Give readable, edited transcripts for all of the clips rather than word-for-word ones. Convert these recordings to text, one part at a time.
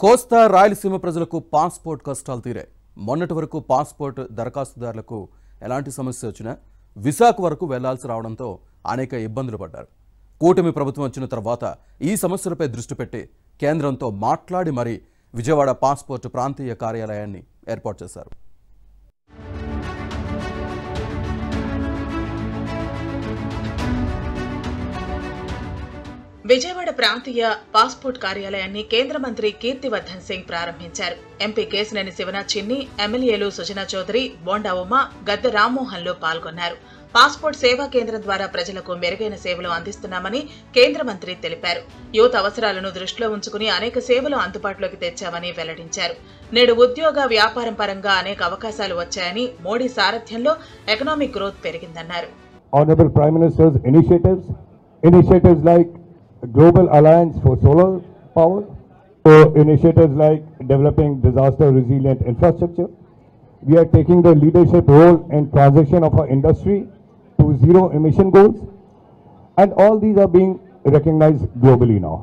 కోస్తా రాయలసీమ ప్రజలకు పాస్పోర్ట్ కష్టాలు తీరాయి. మొన్నటి వరకు పాస్పోర్ట్ దరఖాస్తుదారులకు ఎలాంటి సమస్య వచ్చినా విశాఖ వరకు వెళ్లాల్సి రావడంతో అనేక ఇబ్బందులు పడ్డారు. కూటమి ప్రభుత్వం వచ్చిన తర్వాత ఈ సమస్యలపై దృష్టి పెట్టి కేంద్రంతో మాట్లాడి మరీ విజయవాడ పాస్పోర్ట్ ప్రాంతీయ కార్యాలయాన్ని ఏర్పాటు చేశారు. విజయవాడ ప్రాంతీయ పాస్పోర్ట్ కార్యాలయాన్ని కేంద్ర మంత్రి కీర్తివర్ధన్ సింగ్ ప్రారంభించారు. ఎంపీ కేశినేని శివనాథ్ చిన్ని, ఎమ్మెల్యేలు సుజనా చౌదరి, బోండా ఉమ, గద్దె రామ్మోహన్లు పాల్గొన్నారు. పాస్పోర్ట్ సేవా కేంద్రం ద్వారా ప్రజలకు మెరుగైన సేవలు అందిస్తున్నామని కేంద్ర మంత్రి తెలిపారు. యువత అవసరాలను దృష్టిలో ఉంచుకుని అనేక సేవలు అందుబాటులోకి తెచ్చామని వెల్లడించారు. నేడు ఉద్యోగ వ్యాపారం పరంగా అనేక అవకాశాలు వచ్చాయని, మోడీ సారథ్యంలో ఎకనామిక్ గ్రోత్ పెరిగిందన్నారు. Honorable Prime Minister's initiatives like Global Alliance for Solar Power, initiatives like developing disaster resilient infrastructure. We are taking the leadership role in transition of our industry to zero emission goals, and all these are being recognized globally now.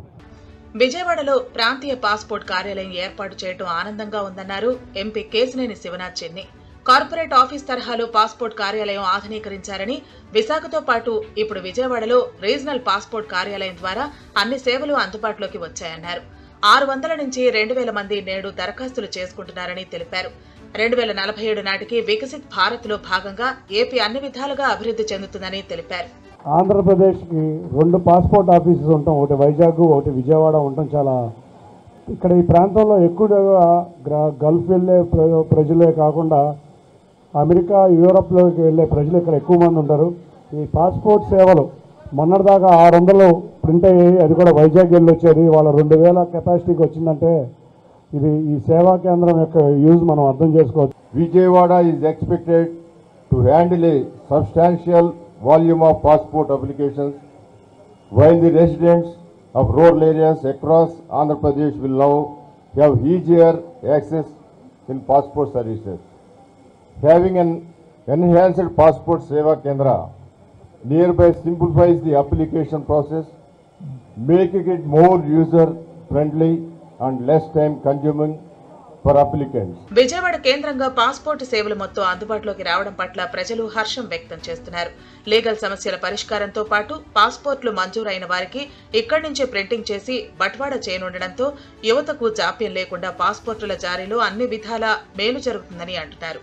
విజయవాడలో ప్రాంతీయ passport కార్యాలయం ఏర్పాటు చేయడం ఆనందంగా ఉందన్నారు MP Kesineni Sivanath చిన్ని. Corporate office తరహాలో passport కార్యాలయం ఆధునీకరించారని, విశాఖతో పాటు ఇప్పుడు విజయవాడలో రీజనల్ పాస్పోర్ట్ కార్యాలయం ద్వారా అన్ని సేవలు అందుబాటులోకి వచ్చాయన్నారు. 600 నుంచి 2000 మంది నేడు దరఖాస్తులు చేసుకుంటున్నారని తెలిపారు. 2047 నాటికి వికసిత్ భారత్ లో భాగంగా ఏపీ అన్ని విధాలుగా అభివృద్ధి చెందుతుందని తెలిపారు. ఆంధ్రప్రదేశ్కి 2 పాస్పోర్ట్ ఆఫీసెస్ ఉంటాం, ఒకటి వైజాగ్, ఒకటి విజయవాడ ఉంటాం. చాలా ఇక్కడ ఈ ప్రాంతంలో ఎక్కువగా గల్ఫ్ వెళ్ళే ప్రజలే కాకుండా అమెరికా, యూరోప్లోకి వెళ్ళే ప్రజలు ఇక్కడ ఎక్కువ మంది ఉంటారు. ఈ పాస్పోర్ట్ సేవలు మొన్నటిదాకా 600 ప్రింట్ అయ్యాయి, అది కూడా వైజాగ్ వెళ్ళి వచ్చేది. వాళ్ళ 2000 కెపాసిటీకి వచ్చిందంటే ఇది ఈ సేవా కేంద్రం యొక్క యూజ్ మనం అర్థం చేసుకోవచ్చు. Vijayawada is expected to handle A substantial volume of passport applications, while the residents of rural areas across Andhra Pradesh will now have easier access in passport services. Having an enhanced passport seva kendra nearby simplifies the application process, making it more user friendly and less time consuming for applicants. Vijayawada కేంద్రంగా passport సేవలు మొత్తం అందుబాటులోకి రావడం పట్ల ప్రజలు హర్షం వ్యక్తం చేస్తున్నారు. లీగల్ సమస్యల పరిష్కారంతో పాటు పాస్పోర్ట్లు మంజూరైన వారికి ఇక్కడి నుంచే ప్రింటింగ్ చేసి బట్వాడా చేయనుండడంతో యువతకు జాప్యం లేకుండా పాస్పోర్టుల జారీలో అన్ని విధాలా మేలు జరుగుతుందని అంటున్నారు.